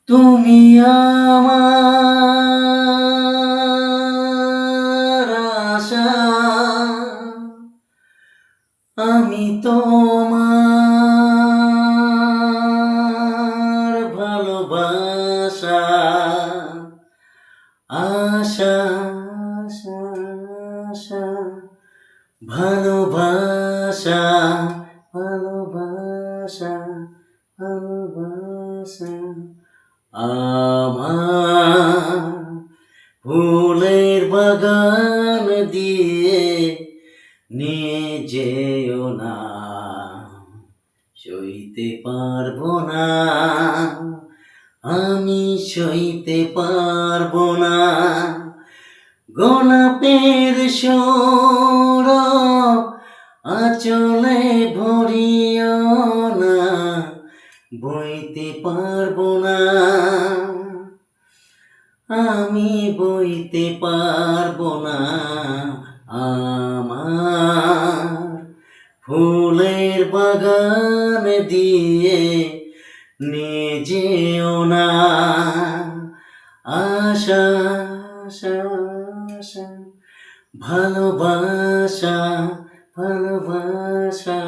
তুমি আমার আশা, আমি তোমার ভালোবাসা। আশা আশা আশা ভালোবাসা, ভালোবাসা, ভালোবাসা। আমার ফুলের বাগান দিয়ে নিয়ে যেও না, সইতে পারবো না, আমি সইতে পারবো না। গোলাপের সৌরভ আঁচলে ভরিও না, বইতে পারবো না, আমি বইতে পারবো না। আমার ফুলের বাগান দিয়ে নিয়ে যেও না। আশা আশা আশা ভালোবাসা, ভালোবাসা।